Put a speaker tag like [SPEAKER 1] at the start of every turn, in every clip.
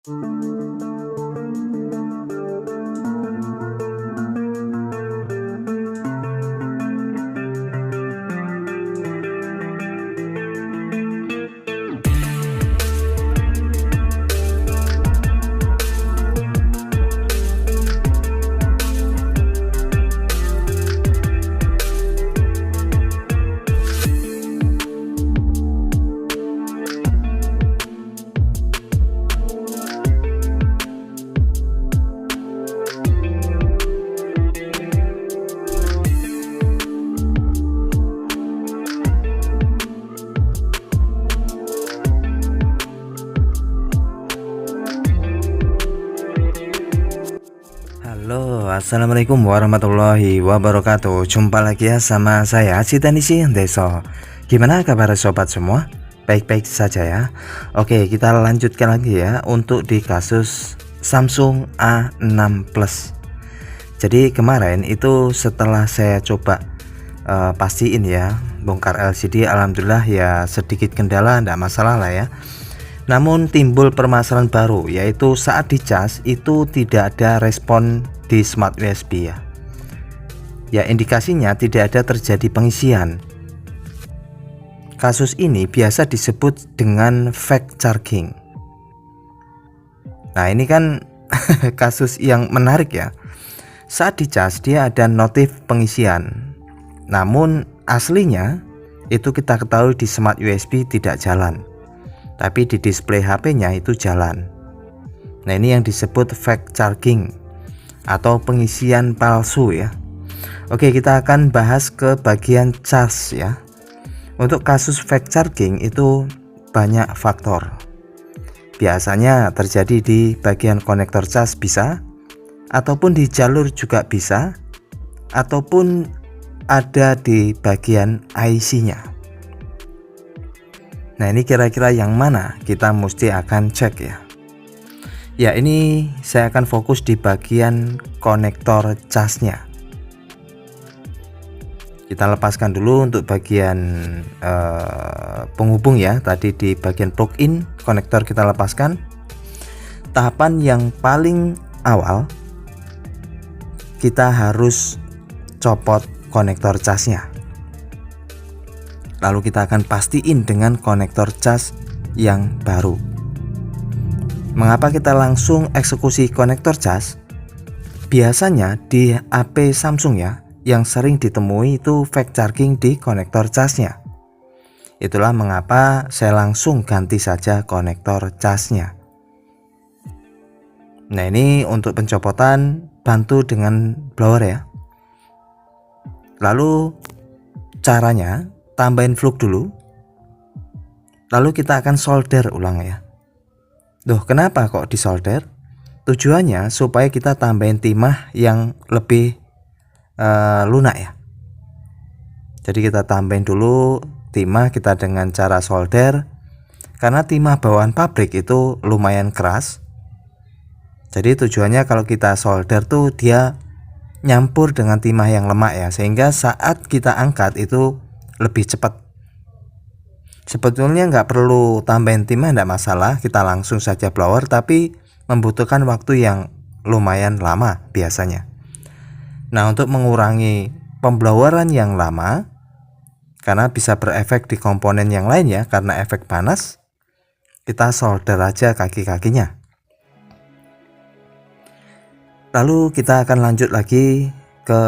[SPEAKER 1] Halo, assalamualaikum warahmatullahi wabarakatuh. Jumpa lagi ya sama saya Citanisi Deso. Gimana kabar sobat semua? Baik-baik saja ya. Oke, kita lanjutkan lagi ya untuk di kasus Samsung A6 Plus. Jadi kemarin itu setelah saya coba pastiin ya, bongkar LCD, alhamdulillah ya sedikit kendala, enggak masalah lah ya. Namun timbul permasalahan baru, yaitu saat dicas itu tidak ada respon di smart USB ya. Ya, indikasinya tidak ada terjadi pengisian. Kasus ini biasa disebut dengan fake charging. Nah, ini kan kasus yang menarik ya. Saat dicas dia ada notif pengisian. Namun aslinya itu kita ketahui di smart USB tidak jalan. Tapi di display HP-nya itu jalan. Nah, ini yang disebut fake charging atau pengisian palsu ya. Oke, kita akan bahas ke bagian cas ya. Untuk kasus fake charging itu banyak faktor. Biasanya terjadi di bagian konektor cas bisa, ataupun di jalur juga bisa, ataupun ada di bagian IC-nya. Nah, ini kira-kira yang mana kita mesti akan cek ya. Ya, ini saya akan fokus di bagian konektor casnya. Kita lepaskan dulu untuk bagian penghubung ya. Tadi di bagian plug-in konektor kita lepaskan. Tahapan yang paling awal kita harus copot konektor casnya. Lalu kita akan pastiin dengan konektor cas yang baru. Mengapa kita langsung eksekusi konektor cas? Biasanya di HP Samsung ya, yang sering ditemui itu fake charging di konektor casnya. Itulah mengapa saya langsung ganti saja konektor casnya. Nah, ini untuk pencopotan bantu dengan blower ya. Lalu caranya, tambahin flux dulu, lalu kita akan solder ulang ya. Duh, kenapa kok disolder? Tujuannya supaya kita tambahin timah yang lebih lunak ya. Jadi kita tambahin dulu timah kita dengan cara solder, karena timah bawaan pabrik itu lumayan keras. Jadi tujuannya kalau kita solder tuh dia nyampur dengan timah yang lemak ya, sehingga saat kita angkat itu lebih cepat. Sebetulnya nggak perlu tambahin timah, nggak masalah, kita langsung saja blower, tapi membutuhkan waktu yang lumayan lama biasanya. Nah, untuk mengurangi pembloweran yang lama, karena bisa berefek di komponen yang lain ya, karena efek panas, kita solder aja kaki-kakinya. Lalu kita akan lanjut lagi ke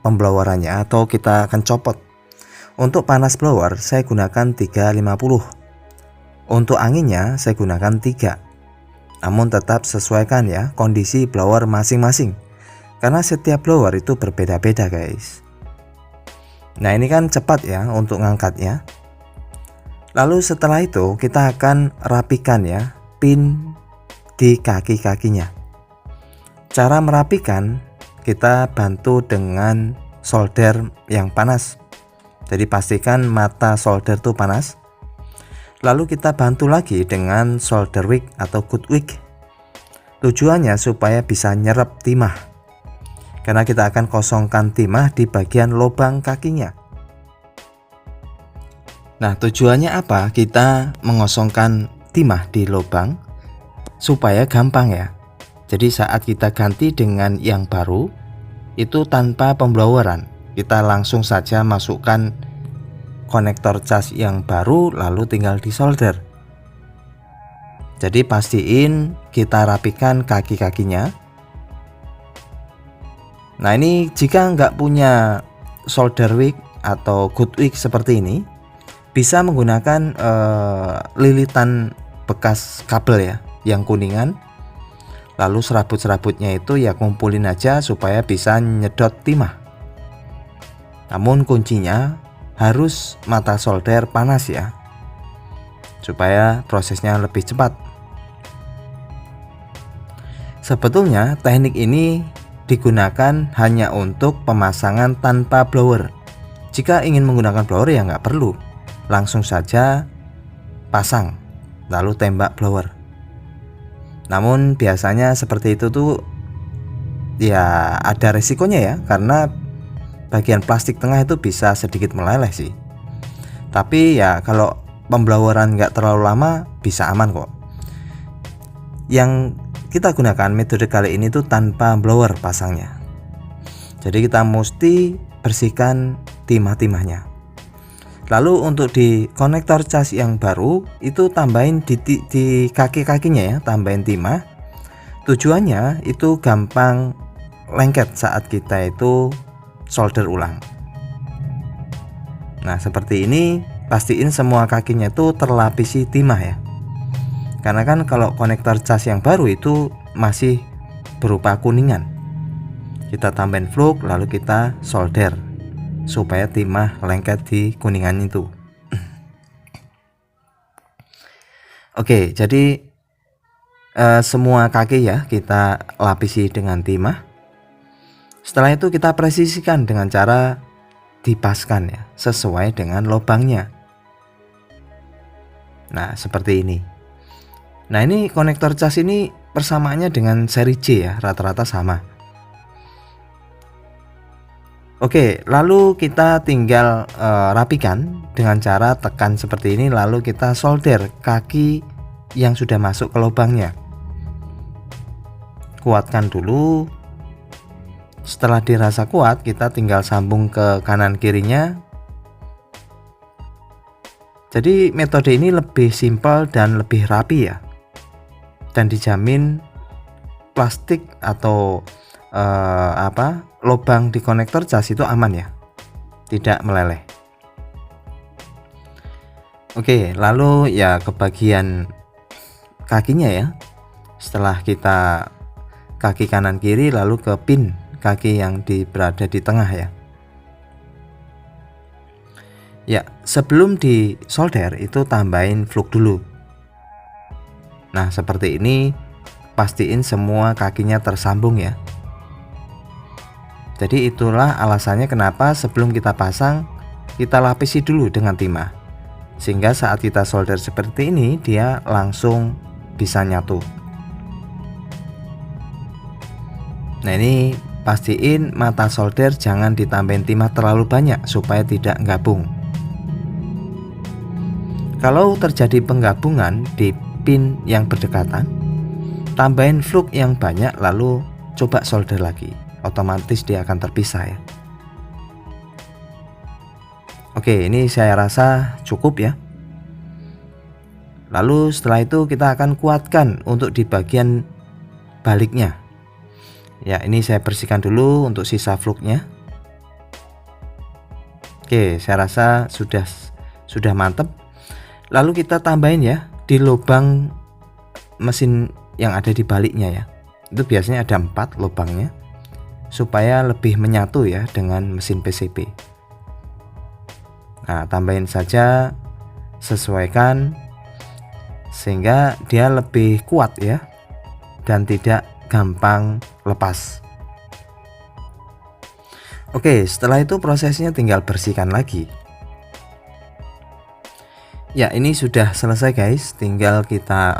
[SPEAKER 1] pemblowerannya, atau kita akan copot. Untuk panas blower saya gunakan 350. Untuk anginnya saya gunakan 3. Namun tetap sesuaikan ya kondisi blower masing-masing, karena setiap blower itu berbeda-beda guys. Nah, ini kan cepat ya untuk ngangkatnya. Lalu setelah itu kita akan rapikan ya pin di kaki-kakinya. Cara merapikan kita bantu dengan solder yang panas. Jadi pastikan mata solder tuh panas. Lalu kita bantu lagi dengan solder wick atau good wick. Tujuannya supaya bisa nyerap timah, karena kita akan kosongkan timah di bagian lubang kakinya. Nah, tujuannya apa? Kita mengosongkan timah di lubang. supaya gampang ya. Jadi saat kita ganti dengan yang baru itu tanpa pembloweran, kita langsung saja masukkan konektor cas yang baru lalu tinggal disolder. Jadi pastiin kita rapikan kaki-kakinya. Nah ini jika nggak punya solder wick atau good wick seperti ini, bisa menggunakan lilitan bekas kabel ya yang kuningan. Lalu serabut-serabutnya itu ya kumpulin aja supaya bisa nyedot timah. Namun kuncinya harus mata solder panas ya, supaya prosesnya lebih cepat. Sebetulnya teknik ini digunakan hanya untuk pemasangan tanpa blower. Jika ingin menggunakan blower ya nggak perlu, langsung saja pasang lalu tembak blower. Namun biasanya seperti itu tuh ya ada resikonya ya, karena bagian plastik tengah itu bisa sedikit meleleh sih. Tapi ya kalau pembloweran nggak terlalu lama bisa aman kok. Yang kita gunakan metode kali ini tuh tanpa blower pasangnya. Jadi kita mesti bersihkan timah-timahnya. Lalu untuk di konektor cas yang baru itu tambahin di kaki-kakinya ya, tambahin timah. Tujuannya itu gampang lengket saat kita itu solder ulang. Nah seperti ini, pastiin semua kakinya itu terlapisi timah ya. Karena kan kalau konektor cas yang baru itu masih berupa kuningan. Kita tambahin fluk lalu kita solder supaya timah lengket di kuningan itu. Oke, jadi semua kaki ya kita lapisi dengan timah. Setelah itu kita presisikan dengan cara dipaskan ya, sesuai dengan lubangnya. Nah seperti ini. Nah ini konektor cas ini persamaannya dengan seri J ya, rata-rata sama. Oke, lalu kita tinggal rapikan dengan cara tekan seperti ini, lalu kita solder kaki yang sudah masuk ke lubangnya. Kuatkan dulu. Setelah dirasa kuat, kita tinggal sambung ke kanan kirinya. Jadi metode ini lebih simpel dan lebih rapi ya. Dan dijamin plastik atau lubang di konektor cas itu aman ya, tidak meleleh. Oke, lalu ya ke bagian kakinya ya. Setelah kita kaki kanan kiri lalu ke pin kaki yang berada di tengah ya. Ya, sebelum di solder itu tambahin fluk dulu. Nah, seperti ini, pastiin semua kakinya tersambung ya. Jadi itulah alasannya kenapa sebelum kita pasang kita lapisi dulu dengan timah, sehingga saat kita solder seperti ini dia langsung bisa nyatu. Nah ini pastiin mata solder jangan ditambahin timah terlalu banyak supaya tidak gabung. Kalau terjadi penggabungan di pin yang berdekatan, tambahin fluk yang banyak lalu coba solder lagi. Otomatis dia akan terpisah ya. Oke, ini saya rasa cukup ya. Lalu setelah itu kita akan kuatkan untuk di bagian baliknya. Ya, ini saya bersihkan dulu untuk sisa fluknya. Oke, saya rasa sudah mantap. Lalu kita tambahin ya di lubang mesin yang ada di baliknya ya. Itu biasanya ada 4 lubangnya, supaya lebih menyatu ya dengan mesin PCB. Nah, tambahin saja, sesuaikan sehingga dia lebih kuat ya dan tidak gampang lepas. Oke, setelah itu prosesnya tinggal bersihkan lagi. Ya, ini sudah selesai guys, tinggal kita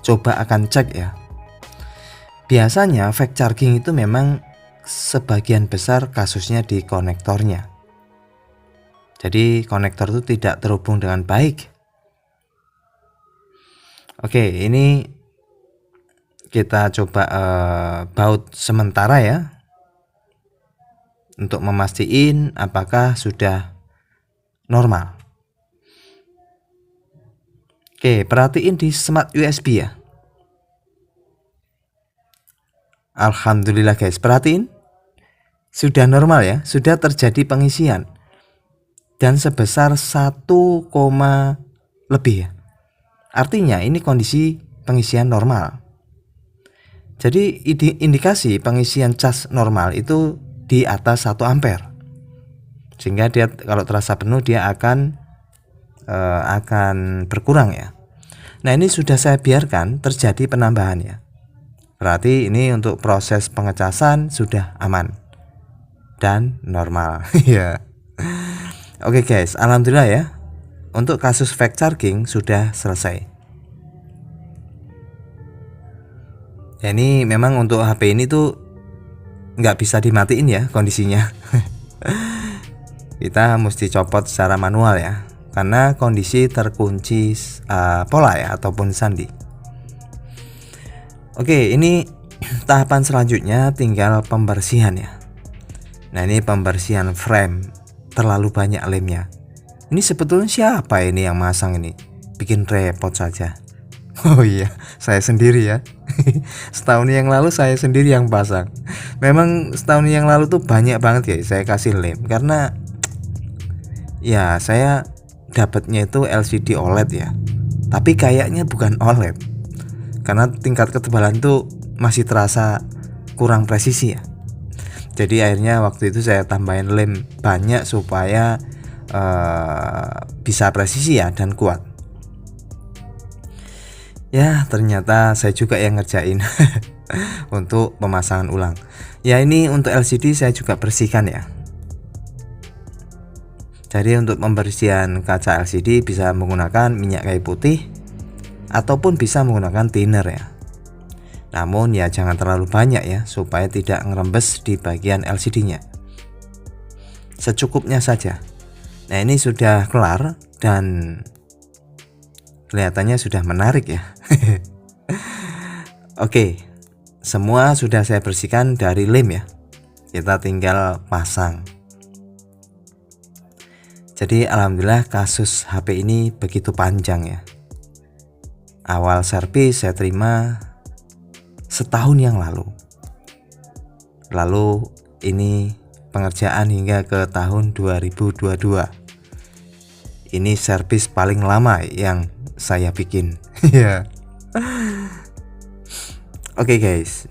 [SPEAKER 1] coba akan cek ya. Biasanya fake charging itu memang sebagian besar kasusnya di konektornya. Jadi konektor itu tidak terhubung dengan baik. Oke, ini kita coba baut sementara ya, untuk memastikan apakah sudah normal. Oke, perhatiin di smart USB ya. Alhamdulillah guys, perhatiin sudah normal ya, sudah terjadi pengisian dan sebesar 1, lebih ya. Artinya ini kondisi pengisian normal. Jadi indikasi pengisian cas normal itu di atas 1 ampere. Sehingga dia kalau terasa penuh dia akan berkurang ya. Nah, ini sudah saya biarkan terjadi penambahan ya. Berarti ini untuk proses pengecasan sudah aman dan normal ya. Oke guys, alhamdulillah ya. Untuk kasus fast charging sudah selesai. Ya, ini memang untuk HP ini tuh nggak bisa dimatiin ya kondisinya. Kita mesti copot secara manual ya, karena kondisi terkunci pola ya ataupun sandi. Oke, ini tahapan selanjutnya tinggal pembersihan ya. Nah, ini pembersihan frame, terlalu banyak lemnya. Ini sebetulnya siapa ini yang masang ini? Bikin repot saja. Oh iya, saya sendiri ya. Setahun yang lalu saya sendiri yang pasang. Memang setahun yang lalu tuh banyak banget ya saya kasih lem, karena ya saya dapatnya itu LCD OLED ya. Tapi kayaknya bukan OLED, karena tingkat ketebalan tuh masih terasa kurang presisi ya. Jadi akhirnya waktu itu saya tambahin lem banyak supaya bisa presisi ya dan kuat. Ya, ternyata saya juga yang ngerjain untuk pemasangan ulang. Ya, ini untuk LCD saya juga bersihkan ya. Jadi untuk pembersihan kaca LCD bisa menggunakan minyak kayu putih ataupun bisa menggunakan thinner ya. Namun ya jangan terlalu banyak ya, supaya tidak ngerembes di bagian LCD-nya. Secukupnya saja. Nah, ini sudah kelar dan kelihatannya sudah menarik ya. Oke, semua sudah saya bersihkan dari lem ya. Kita tinggal pasang. Jadi alhamdulillah kasus HP ini begitu panjang ya. Awal servis saya terima setahun yang lalu. Lalu ini pengerjaan hingga ke tahun 2022. Ini servis paling lama yang saya bikin. Ya. Oke guys.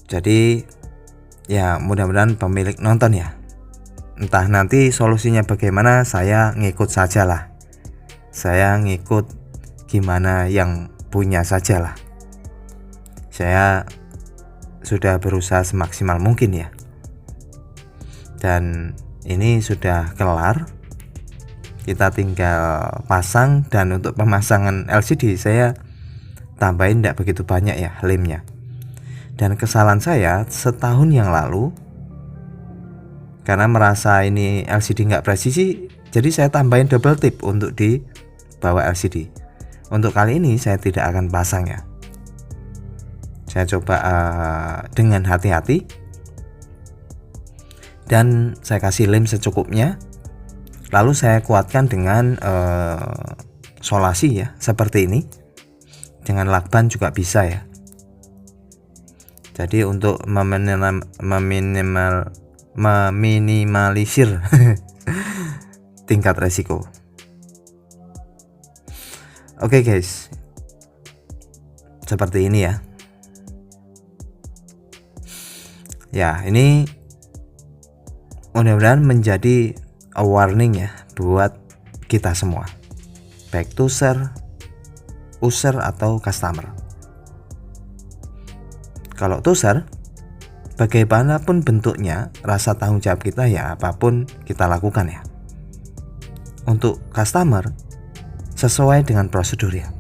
[SPEAKER 1] Jadi ya mudah-mudahan pemilik nonton ya. Entah nanti solusinya bagaimana, saya ngikut saja lah. Saya ngikut gimana yang punya saja lah. Saya sudah berusaha semaksimal mungkin ya. Dan ini sudah kelar. Kita tinggal pasang, dan untuk pemasangan LCD saya tambahin tidak begitu banyak ya lemnya. Dan kesalahan saya setahun yang lalu, karena merasa ini LCD nggak presisi, jadi saya tambahin double tip untuk di bawah LCD. Untuk kali ini saya tidak akan pasang ya. Saya coba dengan hati-hati, dan saya kasih lem secukupnya. Lalu saya kuatkan dengan solasi ya, seperti ini. Dengan lakban juga bisa ya. Jadi untuk meminimalisir tingkat resiko. Oke guys, seperti ini ya. Ya, ini mudah-mudahan menjadi a warning ya buat kita semua, baik user atau customer. Kalau user, bagaimanapun bentuknya, rasa tanggung jawab kita ya apapun kita lakukan ya. Untuk customer, sesuai dengan prosedur ya.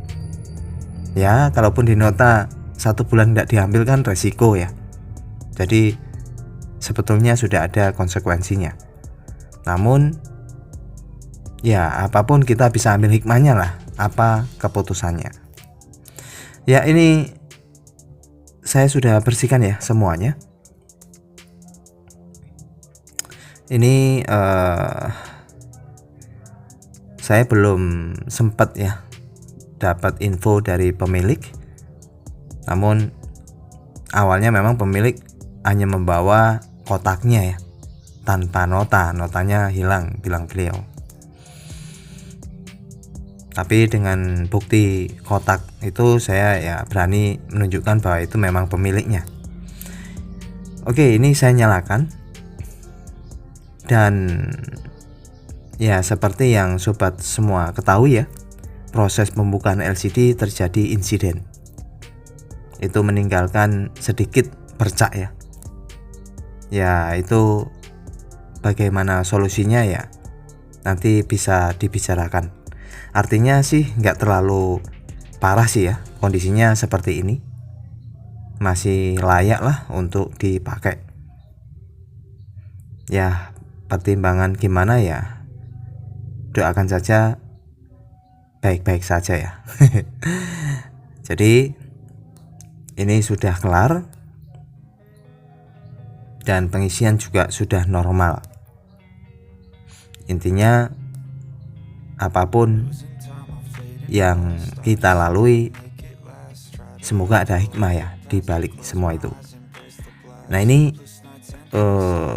[SPEAKER 1] Ya, kalaupun di nota 1 bulan tidak diambil kan resiko ya. Jadi sebetulnya sudah ada konsekuensinya. Namun ya apapun kita bisa ambil hikmahnya lah, apa keputusannya. Ya, ini saya sudah bersihkan ya semuanya. Ini saya belum sempat ya dapat info dari pemilik. Namun awalnya memang pemilik hanya membawa kotaknya ya, tanpa notanya hilang, bilang beliau. Tapi dengan bukti kotak itu saya ya berani menunjukkan bahwa itu memang pemiliknya. Oke, ini saya nyalakan. Dan ya seperti yang sobat semua ketahui ya, proses pembukaan LCD terjadi insiden. Itu meninggalkan sedikit bercak ya. Ya itu bagaimana solusinya ya nanti bisa dibicarakan. Artinya sih nggak terlalu parah sih ya, kondisinya seperti ini masih layak lah untuk dipakai. Ya pertimbangan gimana ya, doakan saja baik-baik saja ya. Jadi ini sudah kelar dan pengisian juga sudah normal. Intinya apapun yang kita lalui, semoga ada hikmah ya di balik semua itu. Nah ini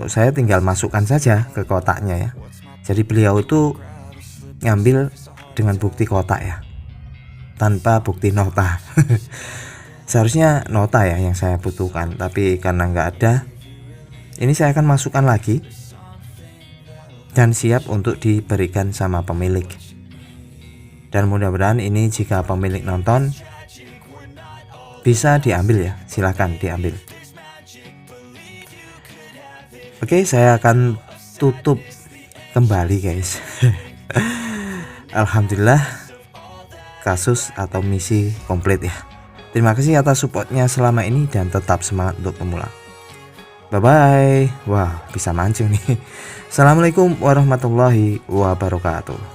[SPEAKER 1] saya tinggal masukkan saja ke kotaknya ya. Jadi beliau itu ngambil dengan bukti kotak ya, tanpa bukti nota. Seharusnya nota ya yang saya butuhkan, tapi karena nggak ada, ini saya akan masukkan lagi dan siap untuk diberikan sama pemilik. Dan mudah-mudahan ini jika pemilik nonton bisa diambil ya, silahkan diambil. Oke, saya akan tutup kembali guys. Alhamdulillah kasus atau misi komplit ya. Terima kasih atas supportnya selama ini dan tetap semangat untuk pemula. Bye bye. Wah, bisa mancing nih. Assalamualaikum warahmatullahi wabarakatuh.